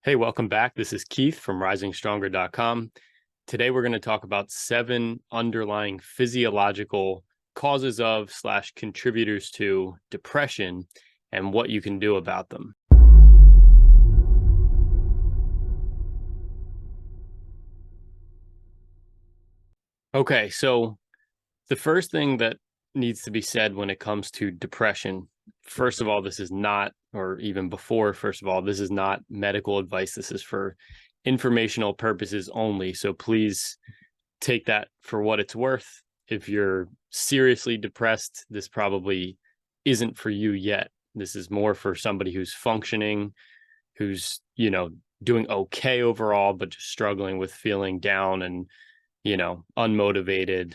Hey, welcome back. This is Keith from risingstronger.com. Today, we're going to talk about 7 underlying physiological causes of / contributors to depression and what you can do about them. Okay, so the first thing that needs to be said when it comes to depression, first of all, this is not, or even before, first of all, this is not medical advice. This is for informational purposes only. So please take that for what it's worth. If you're seriously depressed, this probably isn't for you yet. This is more for somebody who's functioning, who's, doing okay overall, but just struggling with feeling down and, unmotivated,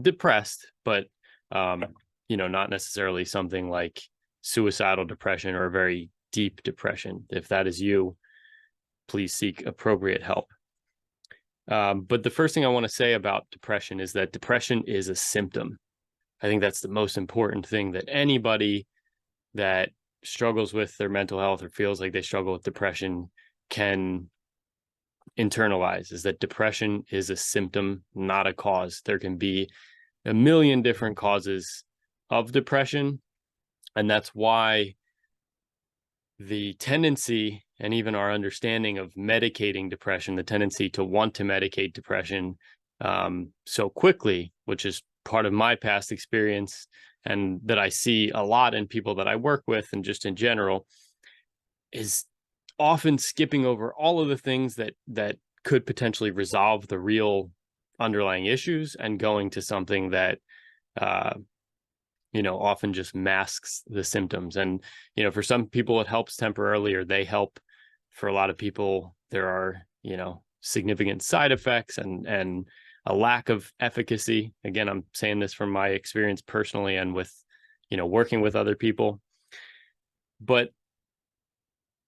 depressed, but, not necessarily something like suicidal depression or a very deep depression. If that is you, please seek appropriate help. But the first thing I want to say about depression is that depression is a symptom. I think that's the most important thing that anybody that struggles with their mental health or feels like they struggle with depression can internalize, is that depression is a symptom, not a cause. There can be a million different causes of depression. And that's why the tendency and even our understanding of medicating depression, the tendency to want to medicate depression so quickly, which is part of my past experience and that I see a lot in people that I work with and just in general, is often skipping over all of the things that could potentially resolve the real underlying issues and going to something that often just masks the symptoms. And, for some people it helps temporarily, or they help. For a lot of people, there are, significant side effects and a lack of efficacy. Again, I'm saying this from my experience personally and with, working with other people. But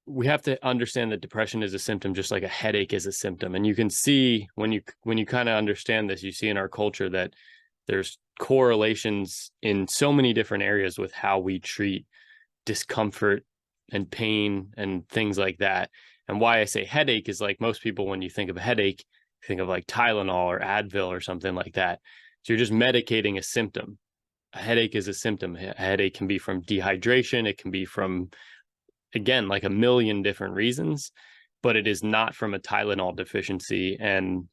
we have to understand that depression is a symptom, just like a headache is a symptom. And you can see when you kind of understand this, you see in our culture that there's correlations in so many different areas with how we treat discomfort and pain and things like that. And why I say headache is, like, most people, when you think of a headache, think of like Tylenol or Advil or something like that. So you're just medicating a symptom. A headache is a symptom. A headache can be from dehydration. It can be from, again, like a million different reasons, but it is not from a Tylenol deficiency. And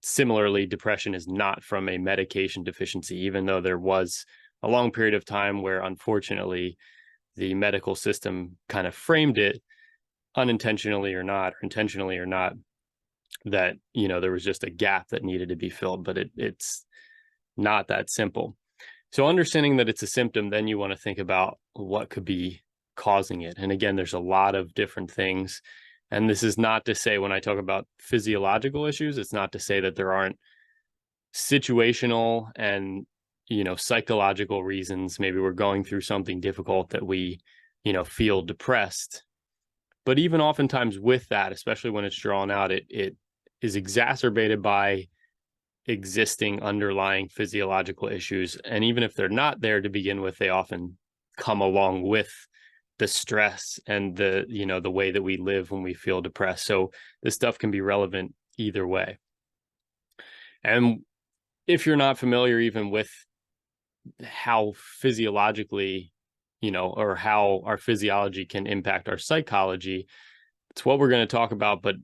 similarly, depression is not from a medication deficiency, even though there was a long period of time where, unfortunately, the medical system kind of framed it, unintentionally or not, or intentionally or not, that, there was just a gap that needed to be filled, but it's not that simple. So understanding that it's a symptom, then you want to think about what could be causing it. And again, there's a lot of different things. And this is not to say, when I talk about physiological issues, it's not to say that there aren't situational and, psychological reasons. Maybe we're going through something difficult that we, feel depressed. But even oftentimes with that, especially when it's drawn out, it is exacerbated by existing underlying physiological issues. And even if they're not there to begin with, they often come along with the stress and the way that we live when we feel depressed. So this stuff can be relevant either way. And if you're not familiar even with how physiologically, or how our physiology can impact our psychology, it's what we're going to talk about. But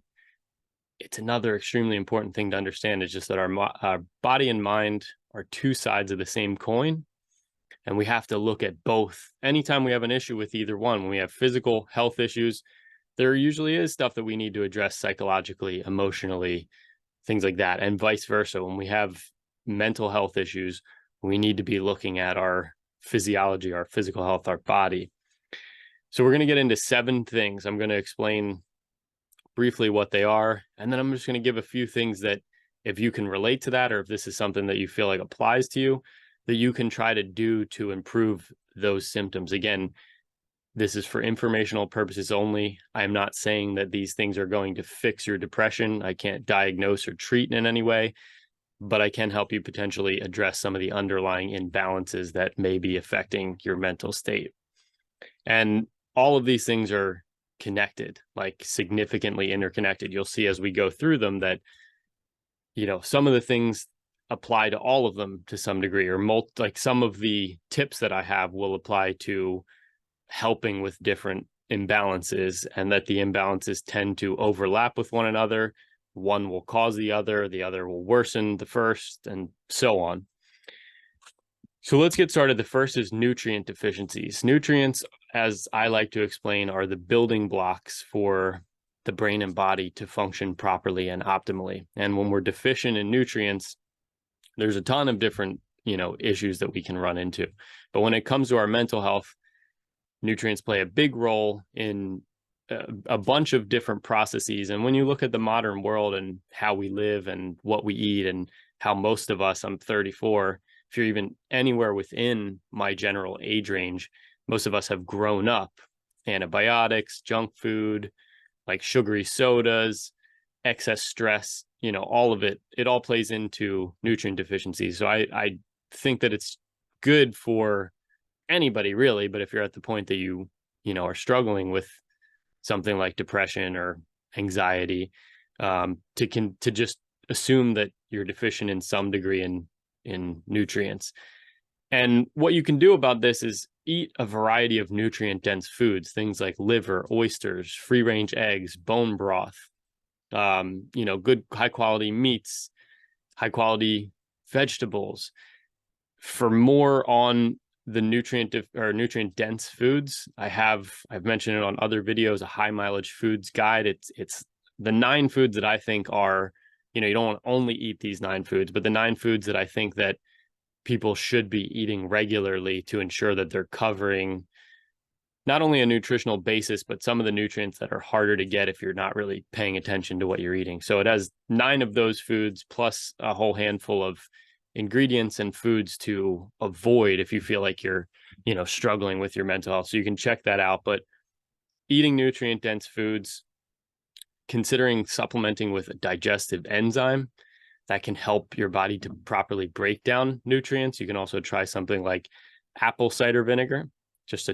it's another extremely important thing to understand, is just that our body and mind are two sides of the same coin. And we have to look at both. Anytime we have an issue with either one, when we have physical health issues, there usually is stuff that we need to address psychologically, emotionally, things like that, and vice versa. When we have mental health issues, we need to be looking at our physiology, our physical health, our body. So we're going to get into 7 things. I'm going to explain briefly what they are, and then I'm just going to give a few things that, if you can relate to that, or if this is something that you feel like applies to you, that you can try to do to improve those symptoms. Again, this is for informational purposes only. I'm not saying that these things are going to fix your depression. I can't diagnose or treat in any way, but I can help you potentially address some of the underlying imbalances that may be affecting your mental state. And all of these things connected, like significantly interconnected. You'll see as we go through them that, some of the things apply to all of them to some degree, or like some of the tips that I have will apply to helping with different imbalances, and that the imbalances tend to overlap with one another. One will cause the other will worsen the first, and so on. So let's get started. The first is nutrient deficiencies. Nutrients, as I like to explain, are the building blocks for the brain and body to function properly and optimally. And when we're deficient in nutrients, there's a ton of different, issues that we can run into. But when it comes to our mental health, nutrients play a big role in a bunch of different processes. And when you look at the modern world and how we live and what we eat, and how most of us, I'm 34, if you're even anywhere within my general age range, most of us have grown up antibiotics, junk food, like sugary sodas, excess stress, all of it all plays into nutrient deficiencies. So I think that it's good for anybody really, but if you're at the point that you are struggling with something like depression or anxiety, to just assume that you're deficient in some degree in nutrients. And what you can do about this is eat a variety of nutrient dense foods, things like liver, oysters, free range eggs, bone broth, good high quality meats, high quality vegetables. For more on the nutrient dense foods, I've mentioned it on other videos, a high mileage foods guide. It's the 9 foods that I think are, you don't want to only eat these 9 foods, but the 9 foods that I think that people should be eating regularly to ensure that they're covering not only a nutritional basis, but some of the nutrients that are harder to get if you're not really paying attention to what you're eating. So it has 9 of those foods plus a whole handful of ingredients and foods to avoid if you feel like you're, struggling with your mental health. So you can check that out. But eating nutrient dense foods, considering supplementing with a digestive enzyme that can help your body to properly break down nutrients. You can also try something like apple cider vinegar, just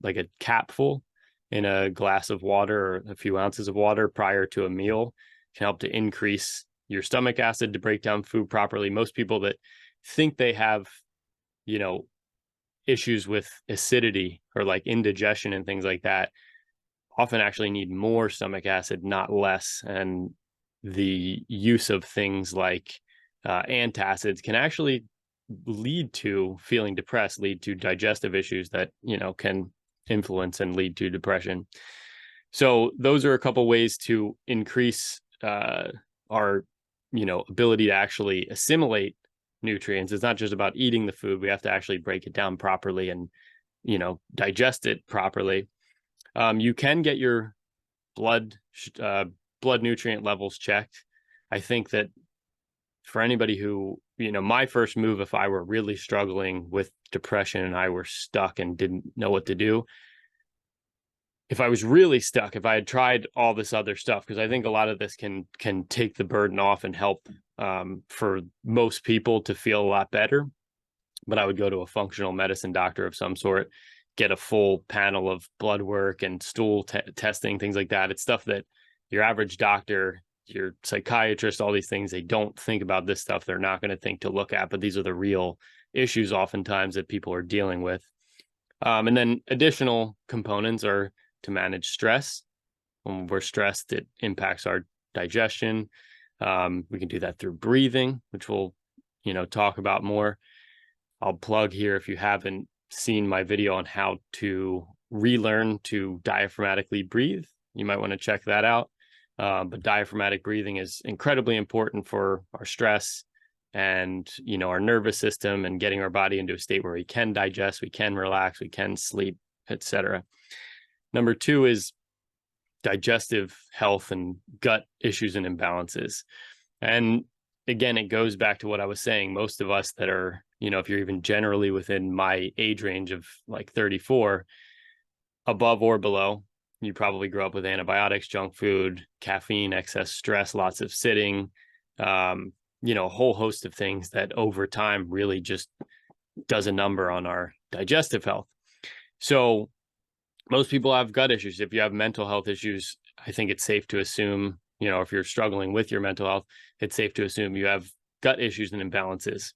like a capful in a glass of water or a few ounces of water prior to a meal, can help to increase your stomach acid to break down food properly. Most people that think they have, issues with acidity or like indigestion and things like that often actually need more stomach acid, not less. And the use of things like antacids can actually lead to feeling depressed, lead to digestive issues that, can influence and lead to depression. So those are a couple ways to increase our, ability to actually assimilate nutrients. It's not just about eating the food. We have to actually break it down properly and, digest it properly. You can get your blood nutrient levels checked. I think that for anybody who, my first move, if I were really struggling with depression and I were stuck and didn't know what to do, if I was really stuck, if I had tried all this other stuff, because I think a lot of this can take the burden off and help for most people to feel a lot better. But I would go to a functional medicine doctor of some sort, get a full panel of blood work and stool testing, things like that. It's stuff that your average doctor, your psychiatrist, all these things, they don't think about this stuff. They're not going to think to look at, but these are the real issues oftentimes that people are dealing with. And then additional components are to manage stress. When we're stressed, it impacts our digestion. We can do that through breathing, which we'll, talk about more. I'll plug here, if you haven't seen my video on how to relearn to diaphragmatically breathe, you might want to check that out. But diaphragmatic breathing is incredibly important for our stress and, our nervous system, and getting our body into a state where we can digest, we can relax, we can sleep, etc. Number 2 is digestive health and gut issues and imbalances. And again, it goes back to what I was saying. Most of us that are, if you're even generally within my age range of like 34, above or below, you probably grew up with antibiotics, junk food, caffeine, excess stress, lots of sitting, a whole host of things that over time really just does a number on our digestive health. So most people have gut issues. If you have mental health issues, I think it's safe to assume, if you're struggling with your mental health, it's safe to assume you have gut issues and imbalances.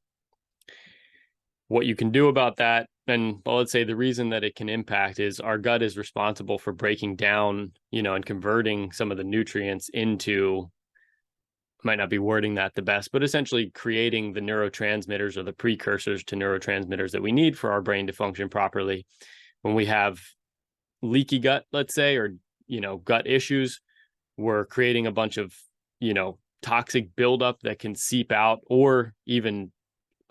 What you can do about that, and well, let's say the reason that it can impact is our gut is responsible for breaking down, and converting some of the nutrients into, might not be wording that the best, but essentially creating the neurotransmitters or the precursors to neurotransmitters that we need for our brain to function properly. When we have leaky gut, let's say, or, gut issues, we're creating a bunch of, toxic buildup that can seep out, or even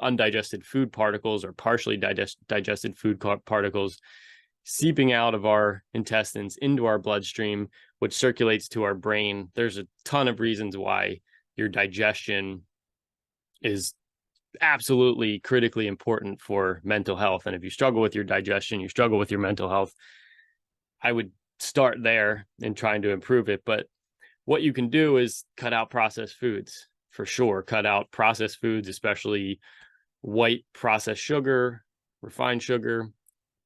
undigested food particles or partially digested food particles seeping out of our intestines into our bloodstream, which circulates to our brain. There's a ton of reasons why your digestion is absolutely critically important for mental health. And if you struggle with your digestion, you struggle with your mental health, I would start there in trying to improve it. But what you can do is cut out processed foods, for sure. Cut out processed foods, especially white processed sugar,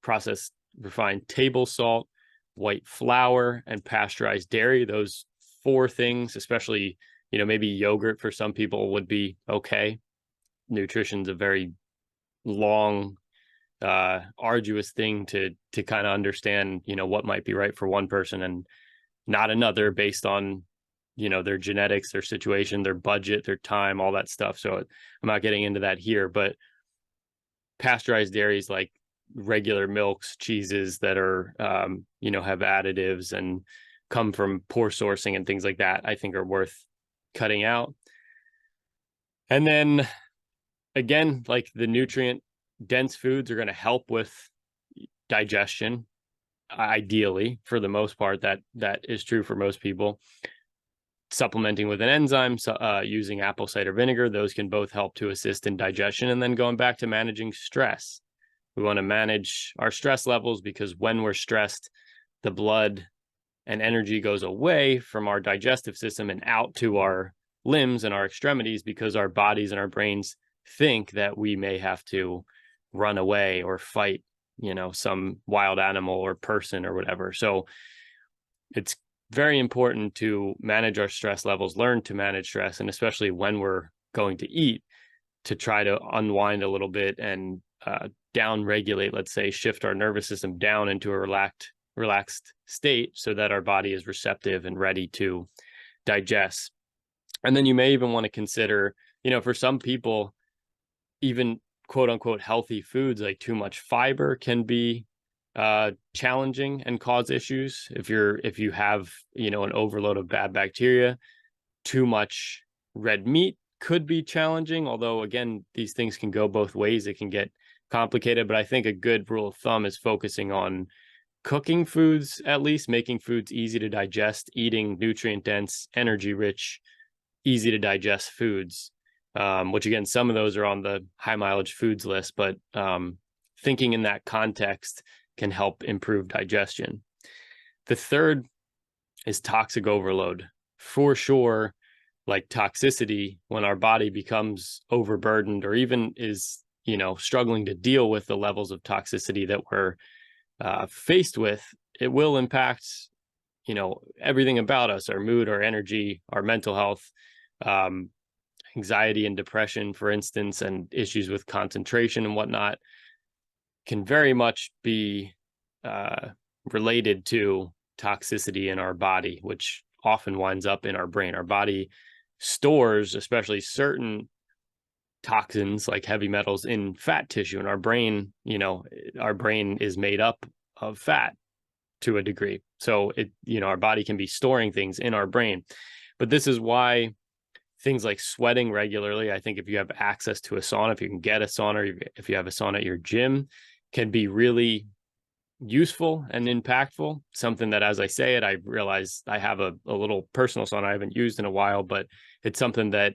processed refined table salt, white flour, and pasteurized dairy. Those 4 things, especially, maybe yogurt for some people would be okay. Nutrition's a very long, arduous thing to kind of understand, what might be right for one person and not another, based on, their genetics, their situation, their budget, their time, all that stuff. So I'm not getting into that here, but pasteurized dairies, like regular milks, cheeses that are, have additives and come from poor sourcing and things like that, I think are worth cutting out. And then again, like the nutrient dense foods are going to help with digestion. Ideally, for the most part, that is true for most people. Supplementing with an enzyme, using apple cider vinegar, those can both help to assist in digestion. And then going back to managing stress, we want to manage our stress levels, because when we're stressed, the blood and energy goes away from our digestive system and out to our limbs and our extremities, because our bodies and our brains think that we may have to run away or fight, some wild animal or person or whatever. So it's very important to manage our stress levels, learn to manage stress, and especially when we're going to eat, to try to unwind a little bit and down regulate, let's say, shift our nervous system down into a relaxed state, so that our body is receptive and ready to digest. And then you may even want to consider, for some people, even quote unquote healthy foods, like too much fiber can be challenging and cause issues. If you have, an overload of bad bacteria, too much red meat could be challenging. Although, again, these things can go both ways. It can get complicated, but I think a good rule of thumb is focusing on cooking foods, at least making foods easy to digest, eating nutrient dense, energy rich, easy to digest foods, which again, some of those are on the high mileage foods list, but thinking in that context can help improve digestion. The third is toxic overload. For sure, like toxicity, when our body becomes overburdened or even is, struggling to deal with the levels of toxicity that we're faced with, it will impact, everything about us, our mood, our energy, our mental health, anxiety and depression, for instance, and issues with concentration and whatnot can very much be related to toxicity in our body, which often winds up in our brain. Our body stores, especially certain toxins like heavy metals, in fat tissue, and our brain is made up of fat to a degree. So our body can be storing things in our brain. But this is why things like sweating regularly, I think if you have access to a sauna, if you can get a sauna, or if you have a sauna at your gym, can be really useful and impactful. Something that, as I say it, I realize I have a little personal sauna I haven't used in a while, but it's something that,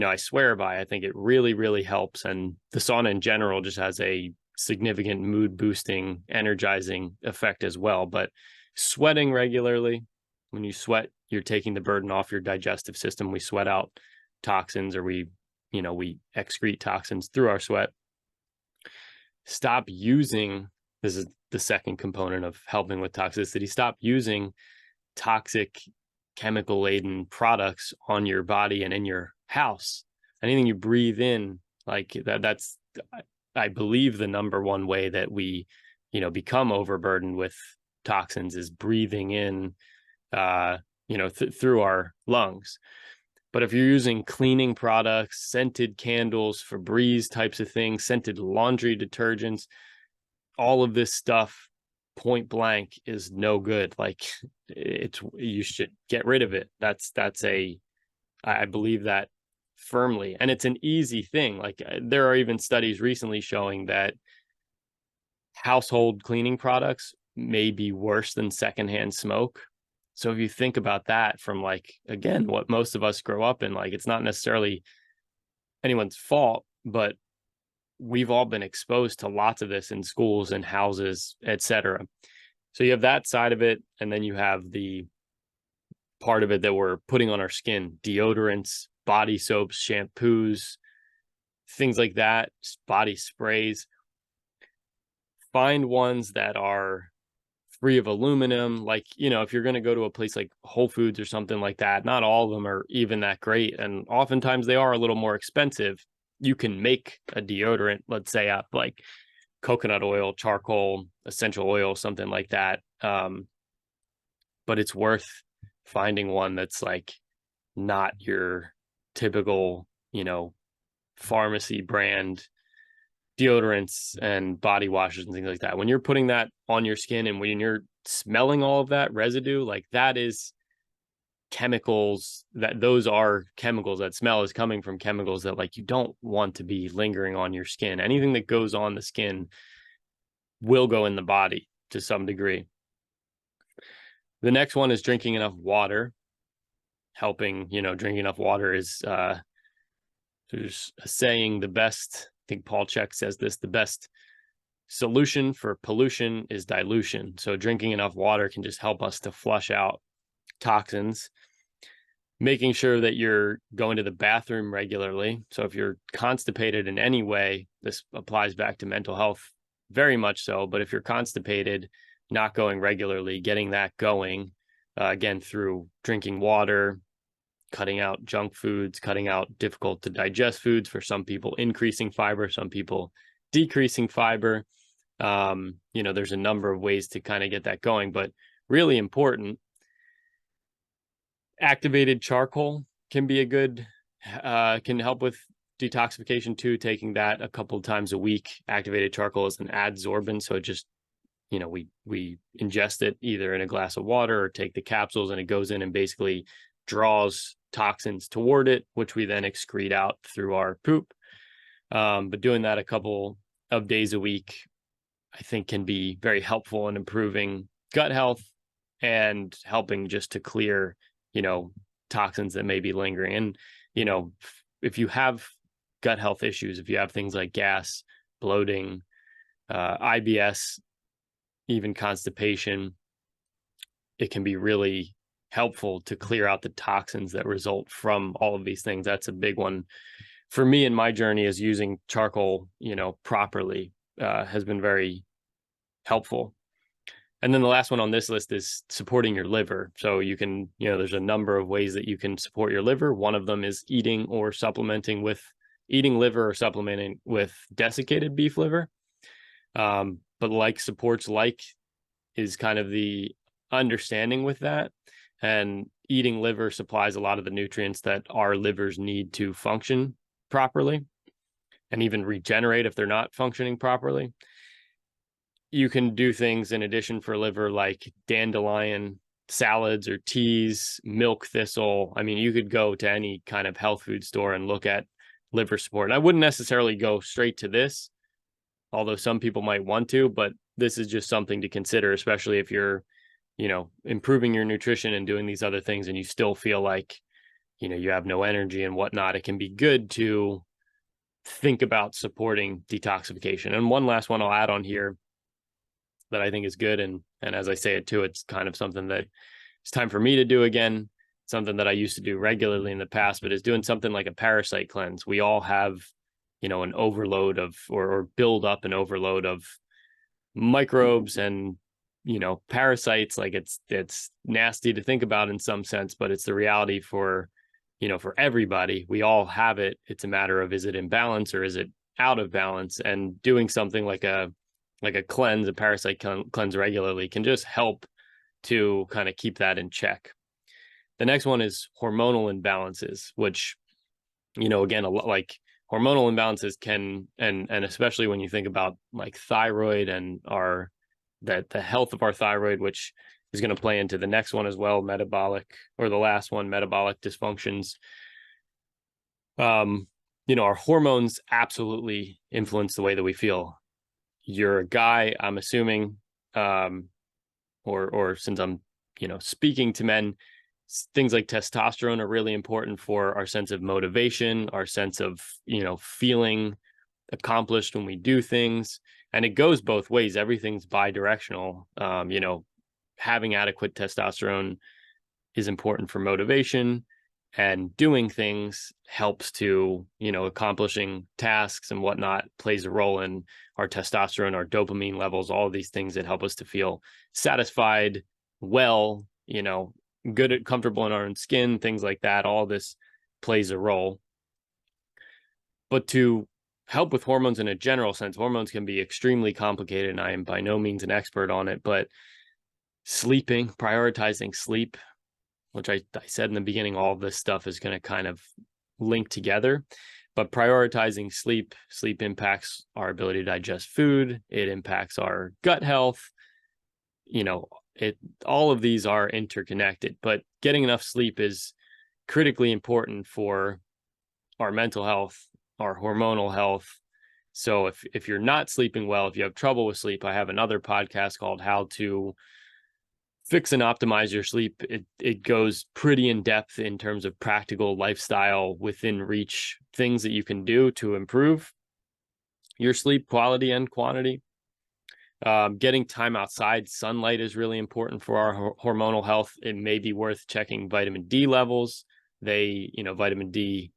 I swear by. I think it really, really helps. And the sauna in general just has a significant mood boosting, energizing effect as well. But sweating regularly, when you sweat, you're taking the burden off your digestive system. We sweat out toxins, or we excrete toxins through our sweat. Stop using this is the second component of helping with toxicity. Stop using toxic chemical laden products on your body and in your house. Anything you breathe in, like that's, I believe, the number one way that we, become overburdened with toxins is breathing in, through our lungs. But if you're using cleaning products, scented candles, Febreze types of things, scented laundry detergents, all of this stuff, point blank, is no good. Like, you should get rid of it. I believe that firmly. And it's an easy thing. Like, there are even studies recently showing that household cleaning products may be worse than secondhand smoke. So if you think about that from, like, again, what most of us grow up in, like, it's not necessarily anyone's fault, but we've all been exposed to lots of this in schools and houses, etc. So you have that side of it, and then you have the part of it that we're putting on our skin: deodorants, body soaps, shampoos, things like that, body sprays. Find ones that are free of aluminum. Like, if you're going to go to a place like Whole Foods or something like that, not all of them are even that great, and oftentimes they are a little more expensive. You can make a deodorant, let's say, out like coconut oil, charcoal, essential oil, something like that. But it's worth finding one that's like not your typical, pharmacy brand deodorants and body washes and things like that. When you're putting that on your skin and when you're smelling all of that residue, like, that is chemicals, those are chemicals. That smell is coming from chemicals that, like, you don't want to be lingering on your skin. Anything that goes on the skin will go in the body to some degree. The next one is drinking enough water. Drinking enough water is, there's a saying, the best, I think Paul Chek says this, the best solution for pollution is dilution. So drinking enough water can just help us to flush out toxins. Making sure that you're going to the bathroom regularly. So if you're constipated in any way, this applies back to mental health very much so, but if you're constipated, not going regularly, getting that going, again, through drinking water, cutting out junk foods, cutting out difficult to digest foods. For some people, increasing fiber, some people decreasing fiber. There's a number of ways to kind of get that going, but really important, activated charcoal can be a good, can help with detoxification too. Taking that a couple of times a week. Activated charcoal is an adsorbent, so it just, we ingest it either in a glass of water or take the capsules, and it goes in and basically draws toxins toward it, which we then excrete out through our poop. But doing that a couple of days a week, I think, can be very helpful in improving gut health and helping just to clear, toxins that may be lingering. And, if you have gut health issues, if you have things like gas, bloating, IBS, even constipation, it can be really helpful to clear out the toxins that result from all of these things. That's a big one for me in my journey, is using charcoal, properly, has been very helpful. And then the last one on this list is supporting your liver. So you can, there's a number of ways that you can support your liver. One of them is eating liver or supplementing with desiccated beef liver. But like supports like is kind of the understanding with that. And eating liver supplies a lot of the nutrients that our livers need to function properly and even regenerate if they're not functioning properly. You can do things in addition for liver, like dandelion salads or teas, milk thistle. I mean, you could go to any kind of health food store and look at liver support. And I wouldn't necessarily go straight to this, although some people might want to, but this is just something to consider, especially if you're, improving your nutrition and doing these other things and you still feel like, you have no energy and whatnot. It can be good to think about supporting detoxification. And one last one I'll add on here that I think is good, and as I say it too, it's kind of something that it's time for me to do again, something that I used to do regularly in the past, but is doing something like a parasite cleanse. We all have, an overload of, or build up an overload of microbes and, parasites. Like it's nasty to think about in some sense, but it's the reality for, for everybody. We all have it. It's a matter of, is it in balance or is it out of balance? And doing something like a cleanse, a parasite cleanse regularly can just help to kind of keep that in check. The next one is hormonal imbalances, which, again, a lot like hormonal imbalances can, and especially when you think about like thyroid and the health of our thyroid, which is going to play into the next one as well, metabolic, or the last one, metabolic dysfunctions. Our hormones absolutely influence the way that we feel. You're a guy, I'm assuming, or since I'm, speaking to men, things like testosterone are really important for our sense of motivation, our sense of, feeling accomplished when we do things. And it goes both ways. Everything's bi-directional. Having adequate testosterone is important for motivation, and doing things helps to, accomplishing tasks and whatnot plays a role in our testosterone, our dopamine levels, all of these things that help us to feel satisfied, well, good, comfortable in our own skin, things like that. All this plays a role. But to help with hormones in a general sense, hormones can be extremely complicated, and I am by no means an expert on it, but prioritizing sleep, which I said in the beginning, all of this stuff is going to kind of link together. But prioritizing sleep impacts our ability to digest food. It impacts our gut health. All of these are interconnected, but getting enough sleep is critically important for our mental health, our hormonal health. So if you're not sleeping well, if you have trouble with sleep, I have another podcast called How to Fix and Optimize Your Sleep. It goes pretty in depth in terms of practical lifestyle within reach things that you can do to improve your sleep quality and quantity. Getting time outside, sunlight is really important for our hormonal health. It may be worth checking vitamin D levels. Vitamin D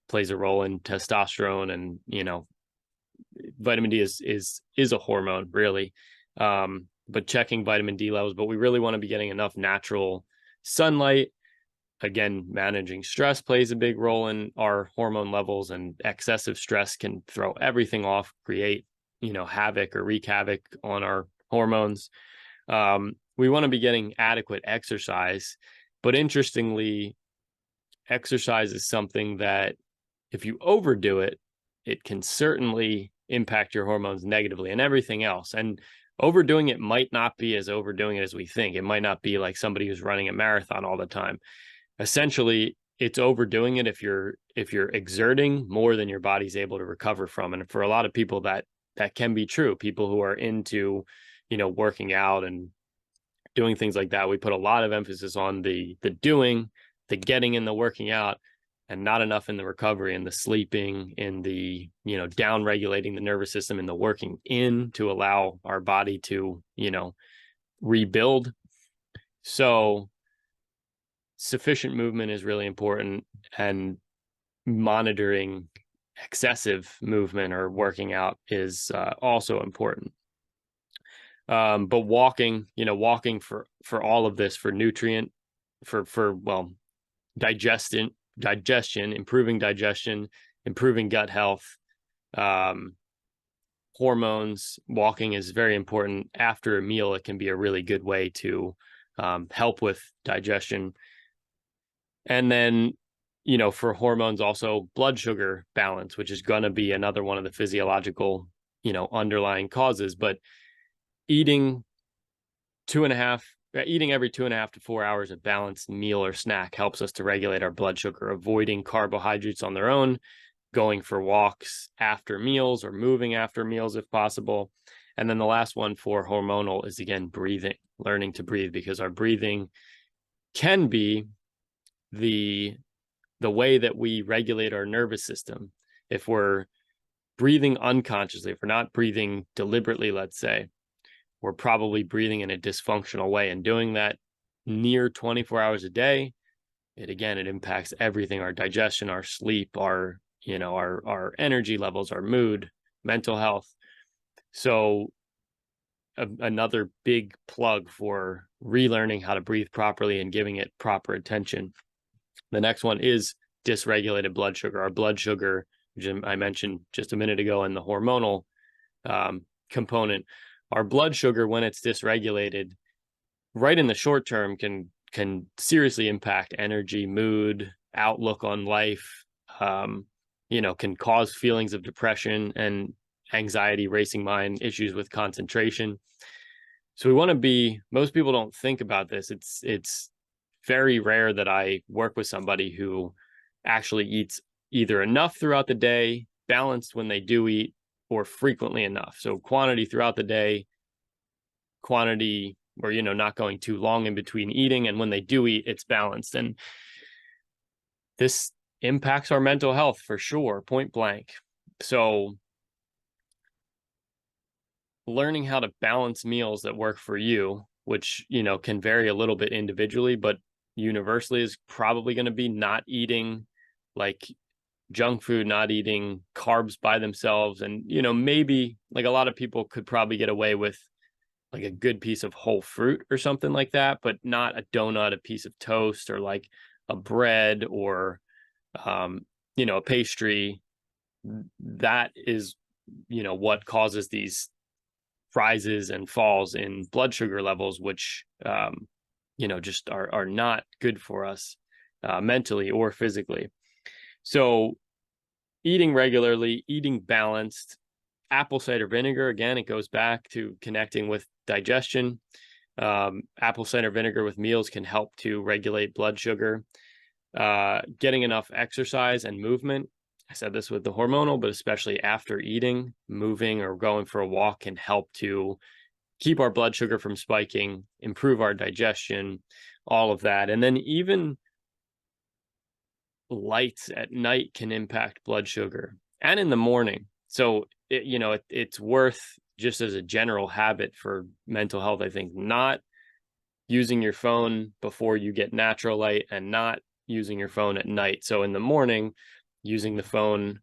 plays a role in testosterone, and, vitamin D is a hormone, really. But checking vitamin D levels, but we really want to be getting enough natural sunlight. Again, managing stress plays a big role in our hormone levels, and excessive stress can throw everything off, create, havoc or wreak havoc on our hormones. We want to be getting adequate exercise, but interestingly, exercise is something that if you overdo it, it can certainly impact your hormones negatively and everything else. And overdoing it might not be as overdoing it as we think. It might not be like somebody who's running a marathon all the time. Essentially, it's overdoing it if you're exerting more than your body's able to recover from. And for a lot of people, that can be true. People who are into, working out and doing things like that, we put a lot of emphasis on the doing, the getting in, the working out, and not enough in the recovery and the sleeping, in the, down regulating the nervous system, and the working in to allow our body to, rebuild. So sufficient movement is really important, and monitoring excessive movement or working out is also important. But walking for all of this, for nutrient, for digestion, improving digestion, improving gut health, hormones, walking is very important. After a meal, it can be a really good way to help with digestion. And then, for hormones, also blood sugar balance, which is going to be another one of the physiological, underlying causes. But eating every 2.5 to 4 hours a balanced meal or snack helps us to regulate our blood sugar. Avoiding carbohydrates on their own, going for walks after meals, or moving after meals if possible. And then the last one for hormonal is, again, breathing, learning to breathe, because our breathing can be the way that we regulate our nervous system. If we're breathing unconsciously, if we're not breathing deliberately, let's say, we're probably breathing in a dysfunctional way, and doing that near 24 hours a day, it impacts everything: our digestion, our sleep, our energy levels, our mood, mental health. So another big plug for relearning how to breathe properly and giving it proper attention. The next one is dysregulated blood sugar. Our blood sugar, which I mentioned just a minute ago, and the hormonal component. Our blood sugar, when it's dysregulated, right in the short term, can seriously impact energy, mood, outlook on life. Can cause feelings of depression and anxiety, racing mind, issues with concentration. So we want to be, most people don't think about this. It's very rare that I work with somebody who actually eats either enough throughout the day, balanced when they do eat, or frequently enough. So quantity throughout the day, quantity or, not going too long in between eating. And when they do eat, it's balanced. And this impacts our mental health for sure, point blank. So learning how to balance meals that work for you, which, can vary a little bit individually, but universally is probably going to be not eating like junk food, not eating carbs by themselves. And, maybe like a lot of people could probably get away with like a good piece of whole fruit or something like that, but not a donut, a piece of toast, or like a bread or, a pastry. That is, what causes these rises and falls in blood sugar levels, which, just are not good for us mentally or physically. So eating regularly, eating balanced, apple cider vinegar, again, it goes back to connecting with digestion. Apple cider vinegar with meals can help to regulate blood sugar. Getting enough exercise and movement. I said this with the hormonal, but especially after eating, moving or going for a walk can help to keep our blood sugar from spiking, improve our digestion, all of that. And then even lights at night can impact blood sugar, and in the morning. So, it's worth, just as a general habit for mental health, I think, not using your phone before you get natural light and not using your phone at night. So in the morning, using the phone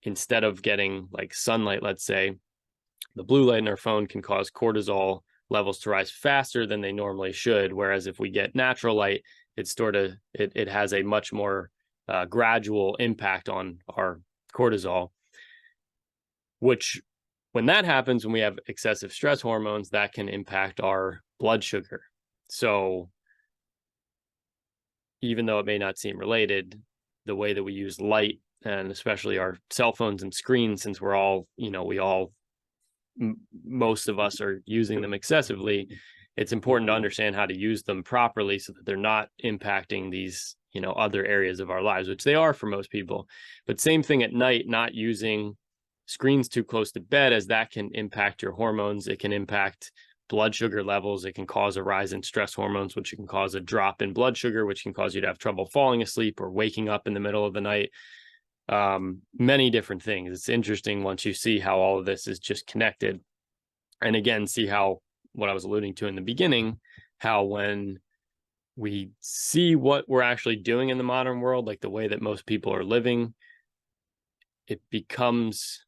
instead of getting like sunlight, let's say, the blue light in our phone can cause cortisol levels to rise faster than they normally should. Whereas if we get natural light, it has a much more gradual impact on our cortisol, which when that happens, when we have excessive stress hormones, that can impact our blood sugar. So even though it may not seem related, the way that we use light, and especially our cell phones and screens, since we're all, most of us are using them excessively, it's important to understand how to use them properly so that they're not impacting these, other areas of our lives, which they are for most people. But same thing at night, not using screens too close to bed, as that can impact your hormones. It can impact blood sugar levels. It can cause a rise in stress hormones, which can cause a drop in blood sugar, which can cause you to have trouble falling asleep or waking up in the middle of the night. Many different things. It's interesting once you see how all of this is just connected. And again, see how, what I was alluding to in the beginning, how when we see what we're actually doing in the modern world, like the way that most people are living, it becomes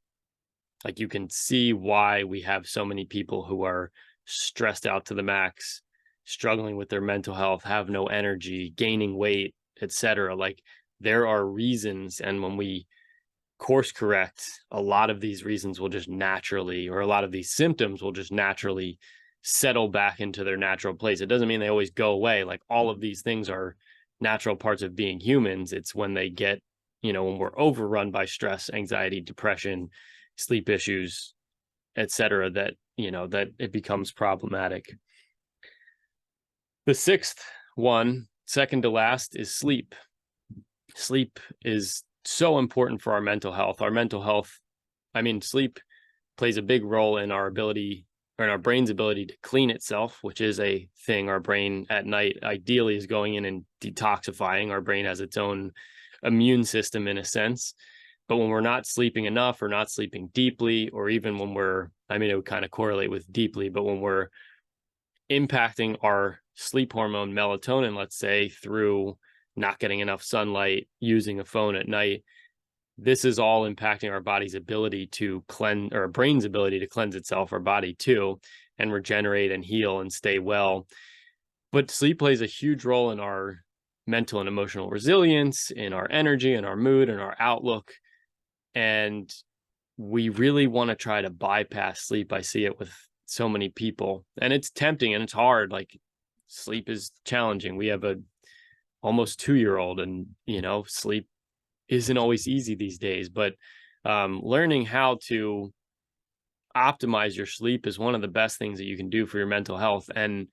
like you can see why we have so many people who are stressed out to the max, struggling with their mental health, have no energy, gaining weight, etc. Like there are reasons, and when we course correct, a lot of these reasons will just naturally, or a lot of these symptoms will just naturally settle back into their natural place. It doesn't mean they always go away. Like all of these things are natural parts of being humans. It's when they get, when we're overrun by stress, anxiety, depression, sleep issues, etc., that, that it becomes problematic. The sixth one, second to last, is sleep. Sleep is so important for our mental health. Sleep plays a big role in our ability, or in our brain's ability to clean itself, which is a thing. Our brain at night ideally is going in and detoxifying. Our brain has its own immune system in a sense. But when we're not sleeping enough or not sleeping deeply, or even when it would kind of correlate with deeply, but when we're impacting our sleep hormone melatonin, let's say, through not getting enough sunlight, using a phone at night, this is all impacting our body's ability to cleanse, or our brain's ability to cleanse itself, our body too, and regenerate and heal and stay well. But sleep plays a huge role in our mental and emotional resilience, in our energy, in our mood, and our outlook. And we really want to try to bypass sleep. I see it with so many people, and it's tempting and it's hard. Like, sleep is challenging. We have a almost 2-year-old, and sleep isn't always easy these days, but learning how to optimize your sleep is one of the best things that you can do for your mental health. And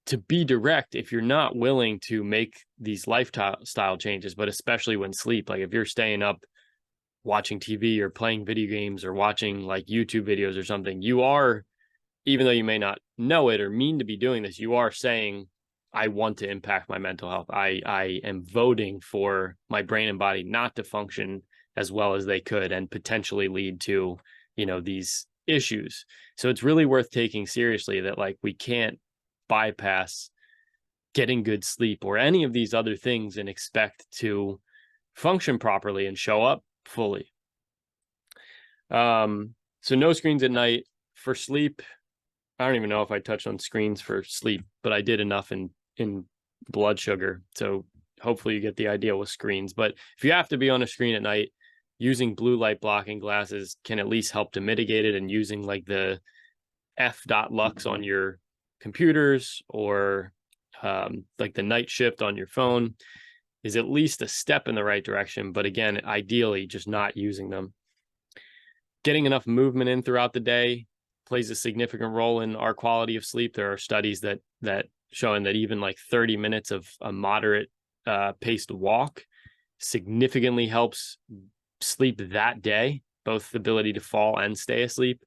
to be direct, if you're not willing to make these lifestyle changes, but especially when sleep, like if you're staying up watching TV or playing video games or watching like YouTube videos or something, you are, even though you may not know it or mean to be doing this, you are saying, I want to impact my mental health. I am voting for my brain and body not to function as well as they could, and potentially lead to, these issues. So it's really worth taking seriously that, like, we can't bypass getting good sleep or any of these other things and expect to function properly and show up fully. So no screens at night. For sleep, I don't even know if I touched on screens for sleep, but I did enough in blood sugar. So hopefully you get the idea with screens. But if you have to be on a screen at night, using blue light blocking glasses can at least help to mitigate it. And using like the f.lux on your computers, or like the night shift on your phone, is at least a step in the right direction. But again, ideally just not using them. Getting enough movement in throughout the day plays a significant role in our quality of sleep. There are studies that showing that even like 30 minutes of a moderate paced walk significantly helps sleep that day, both the ability to fall and stay asleep.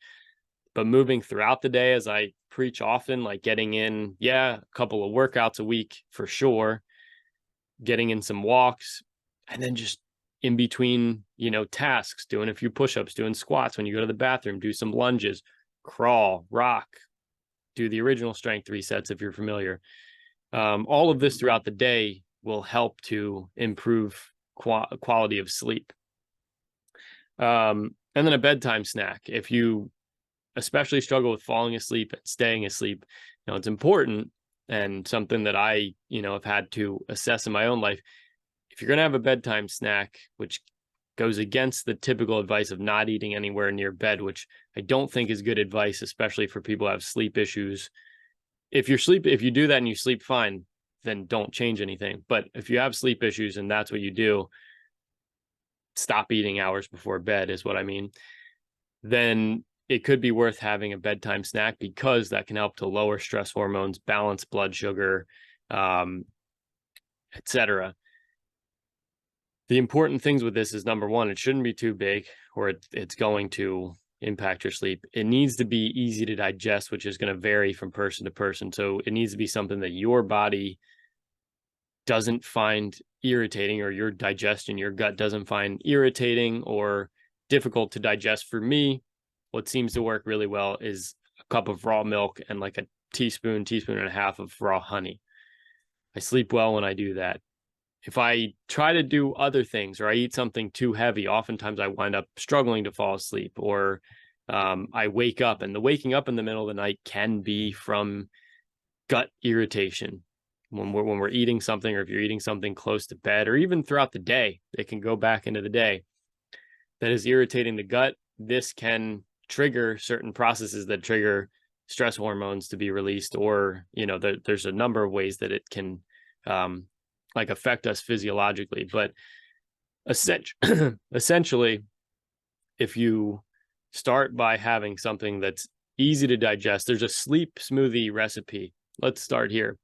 But moving throughout the day, as I preach often, like getting in, a couple of workouts a week for sure, getting in some walks, and then just in between, tasks, doing a few push-ups, doing squats when you go to the bathroom, do some lunges, crawl, rock, do the original strength resets if you're familiar. All of this throughout the day will help to improve quality of sleep. And then a bedtime snack. If you especially struggle with falling asleep and staying asleep, it's important, and something that I, have had to assess in my own life. If you're going to have a bedtime snack, which goes against the typical advice of not eating anywhere near bed, which I don't think is good advice, especially for people who have sleep issues. If you do that and you sleep fine, then don't change anything. But if you have sleep issues and that's what you do, stop eating hours before bed is what I mean. Then it could be worth having a bedtime snack, because that can help to lower stress hormones, balance blood sugar, etc. The important things with this is, number one, it shouldn't be too big, or it's going to impact your sleep. It needs to be easy to digest, which is going to vary from person to person. So it needs to be something that your body doesn't find irritating, or your digestion, your gut doesn't find irritating or difficult to digest. For me, what seems to work really well is a cup of raw milk and like a teaspoon and a half of raw honey. I sleep well when I do that. If I try to do other things, or I eat something too heavy, oftentimes I wind up struggling to fall asleep, or I wake up, and the waking up in the middle of the night can be from gut irritation. When we're eating something, or if you're eating something close to bed, or even throughout the day, it can go back into the day, that is irritating the gut. This can trigger certain processes that trigger stress hormones to be released, or there's a number of ways that it can affect us physiologically. But essentially, if you start by having something that's easy to digest, there's a sleep smoothie recipe. Let's start here.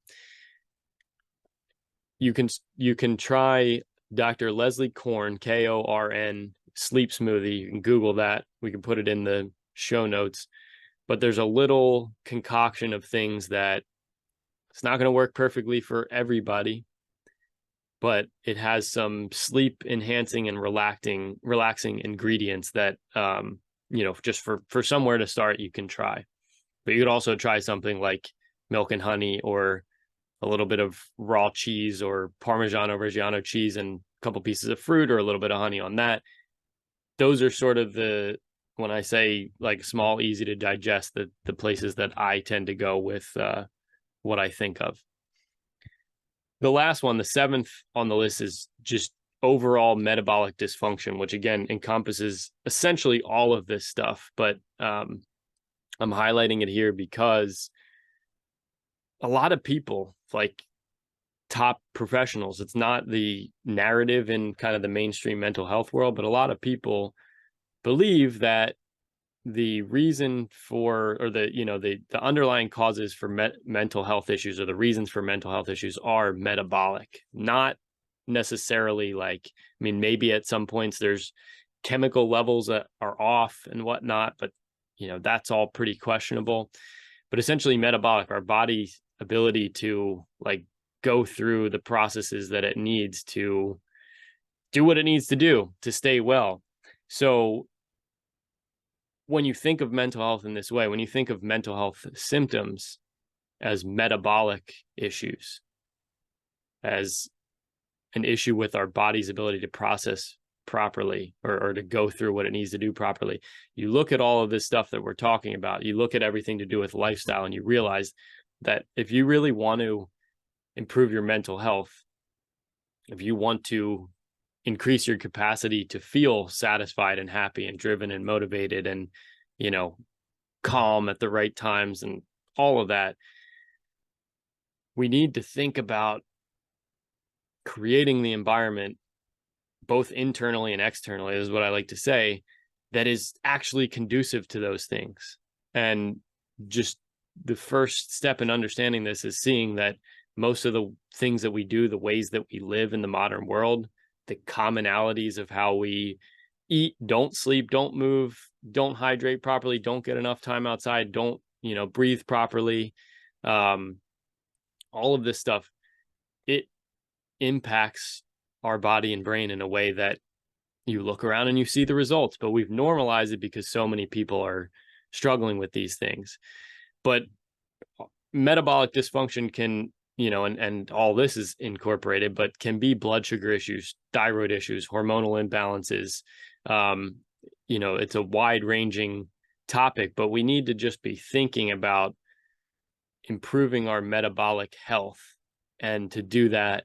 You can try Dr. Leslie Korn, Korn, sleep smoothie. You can Google that. We can put it in the show notes. But there's a little concoction of things that it's not going to work perfectly for everybody, but it has some sleep enhancing and relaxing ingredients that, just for somewhere to start, you can try. But you could also try something like milk and honey, or a little bit of raw cheese, or Parmigiano Reggiano cheese and a couple pieces of fruit or a little bit of honey on that. Those are sort of when I say like small, easy to digest, the places that I tend to go with what I think of. The last one, the seventh on the list, is just overall metabolic dysfunction, which again encompasses essentially all of this stuff. But I'm highlighting it here because a lot of people, like top professionals, it's not the narrative in kind of the mainstream mental health world, but a lot of people believe that the reason for, or the underlying causes for mental health issues, or the reasons for mental health issues, are metabolic, not necessarily like, I mean, maybe at some points there's chemical levels that are off and whatnot, but that's all pretty questionable. But essentially metabolic, our body's ability to like go through the processes that it needs to do what it needs to do to stay well. So when you think of mental health in this way, when you think of mental health symptoms as metabolic issues, as an issue with our body's ability to process properly, or to go through what it needs to do properly, you look at all of this stuff that we're talking about, you look at everything to do with lifestyle, and you realize that if you really want to improve your mental health, if you want to increase your capacity to feel satisfied and happy and driven and motivated and, calm at the right times and all of that, we need to think about creating the environment, both internally and externally, is what I like to say, that is actually conducive to those things. And just the first step in understanding this is seeing that most of the things that we do, the ways that we live in the modern world, the commonalities of how we eat, don't sleep, don't move, don't hydrate properly, don't get enough time outside, don't, breathe properly. All of this stuff, it impacts our body and brain in a way that you look around and you see the results, but we've normalized it because so many people are struggling with these things. But metabolic dysfunction can, and all this is incorporated, but can be blood sugar issues, thyroid issues, hormonal imbalances. It's a wide ranging topic, but we need to just be thinking about improving our metabolic health. And to do that,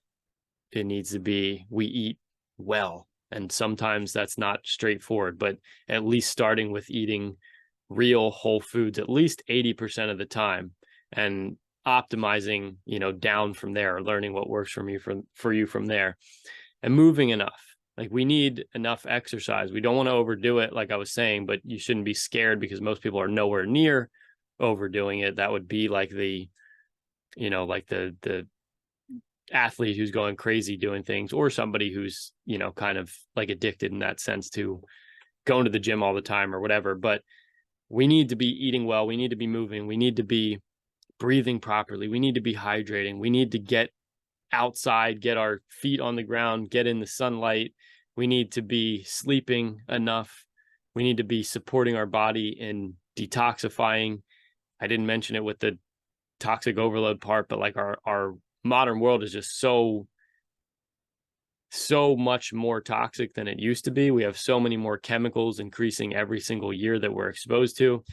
it needs to be, we eat well. And sometimes that's not straightforward, but at least starting with eating real whole foods at least 80% of the time, and optimizing, down from there, or learning what works for you from there, and moving enough. Like, we need enough exercise. We don't want to overdo it, like I was saying, but you shouldn't be scared because most people are nowhere near overdoing it. That would be like the athlete who's going crazy doing things, or somebody who's, kind of like addicted in that sense to going to the gym all the time or whatever. But we need to be eating well. We need to be moving. We need to be breathing properly. We need to be hydrating. We need to get outside, get our feet on the ground, get in the sunlight. We need to be sleeping enough. We need to be supporting our body in detoxifying. I didn't mention it with the toxic overload part, but like our modern world is just so much more toxic than it used to be. We have so many more chemicals increasing every single year that we're exposed to.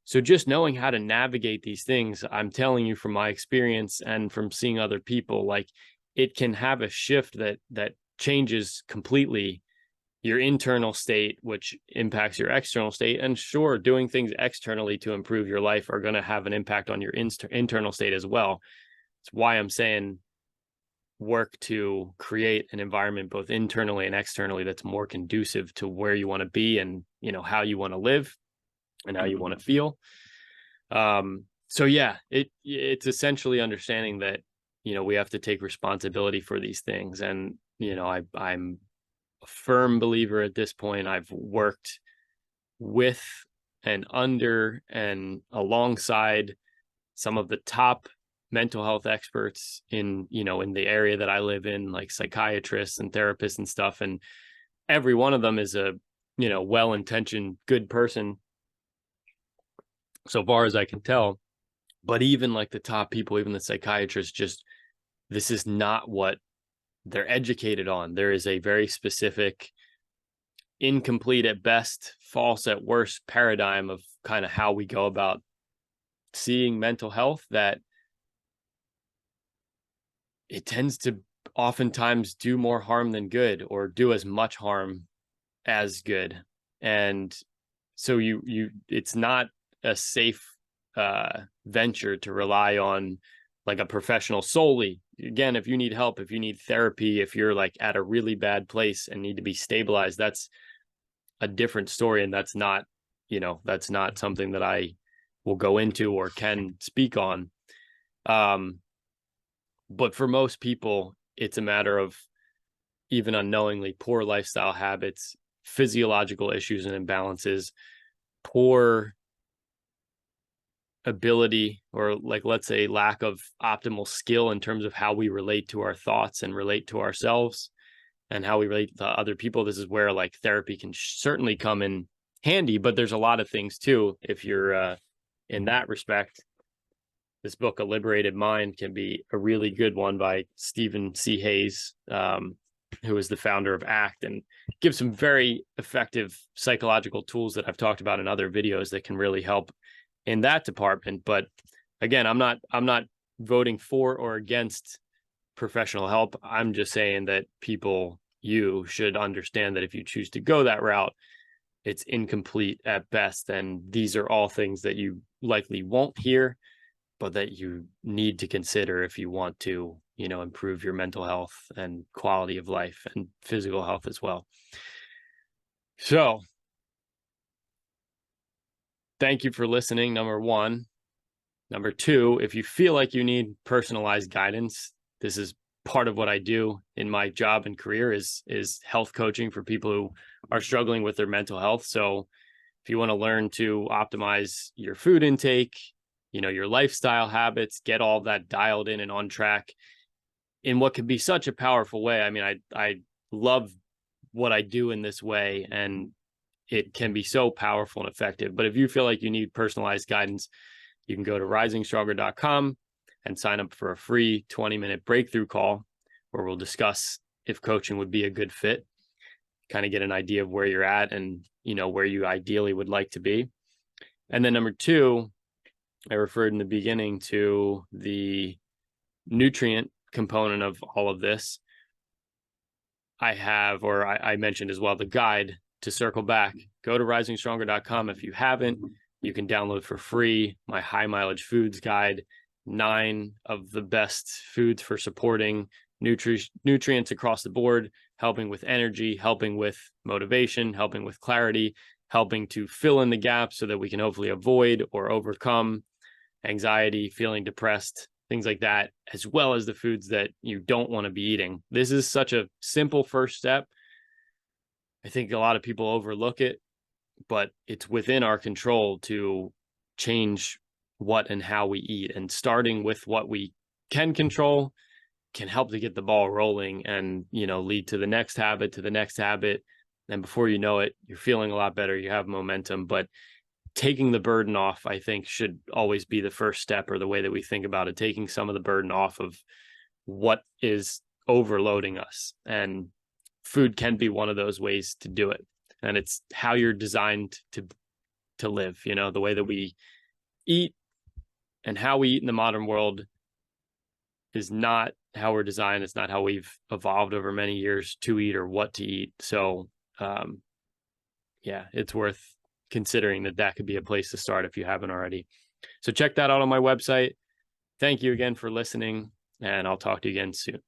So just knowing how to navigate these things, I'm telling you from my experience and from seeing other people, like, it can have a shift that changes completely your internal state, which impacts your external state. And sure, doing things externally to improve your life are going to have an impact on your internal state as well. It's why I'm saying work to create an environment both internally and externally that's more conducive to where you want to be, and how you want to live and how you want to feel. So yeah, it's essentially understanding that we have to take responsibility for these things. And I'm a firm believer at this point. I've worked with and under and alongside some of the top mental health experts in the area that I live in, like psychiatrists and therapists and stuff. And every one of them is a, well-intentioned, good person, so far as I can tell. But even like the top people, even the psychiatrists, just, this is not what they're educated on. There is a very specific, incomplete at best, false at worst paradigm of kind of how we go about seeing mental health that it tends to oftentimes do more harm than good, or do as much harm as good. And so it's not a safe venture to rely on like a professional solely. Again, if you need help, if you need therapy, if you're like at a really bad place and need to be stabilized, that's a different story. And that's not, that's not something that I will go into or can speak on. But for most people, it's a matter of even unknowingly poor lifestyle habits, physiological issues and imbalances, poor ability, or like, let's say, lack of optimal skill in terms of how we relate to our thoughts and relate to ourselves and how we relate to other people. This is where like therapy can certainly come in handy, but there's a lot of things too. If you're in that respect, this book, A Liberated Mind, can be a really good one by Stephen C. Hayes, who is the founder of ACT, and gives some very effective psychological tools that I've talked about in other videos that can really help in that department. But again, I'm not voting for or against professional help. I'm just saying that you should understand that if you choose to go that route, it's incomplete at best. And these are all things that you likely won't hear, but that you need to consider if you want to, improve your mental health and quality of life and physical health as well. So thank you for listening, number one. Number two, if you feel like you need personalized guidance, this is part of what I do in my job and career is health coaching for people who are struggling with their mental health. So if you want to learn to optimize your food intake, your lifestyle habits, get all that dialed in and on track in what can be such a powerful way. I mean, I love what I do in this way, and it can be so powerful and effective. But if you feel like you need personalized guidance, you can go to risingstronger.com and sign up for a free 20-minute breakthrough call where we'll discuss if coaching would be a good fit, kind of get an idea of where you're at and, where you ideally would like to be. And then number two, I referred in the beginning to the nutrient component of all of this. I mentioned as well, the guide to circle back. Go to risingstronger.com. If you haven't, you can download for free my high mileage foods guide, 9 of the best foods for supporting nutrients across the board, helping with energy, helping with motivation, helping with clarity, helping to fill in the gaps so that we can hopefully avoid or overcome anxiety, feeling depressed, things like that, as well as the foods that you don't want to be eating. This is such a simple first step. I think a lot of people overlook it, but it's within our control to change what and how we eat. And starting with what we can control can help to get the ball rolling and, lead to the next habit, to the next habit. And before you know it, you're feeling a lot better. You have momentum. But taking the burden off, I think, should always be the first step, or the way that we think about it, taking some of the burden off of what is overloading us. And food can be one of those ways to do it. And it's how you're designed to live, the way that we eat and how we eat in the modern world is not how we're designed. It's not how we've evolved over many years to eat or what to eat. So, it's worth considering that could be a place to start if you haven't already. So check that out on my website. Thank you again for listening, and I'll talk to you again soon.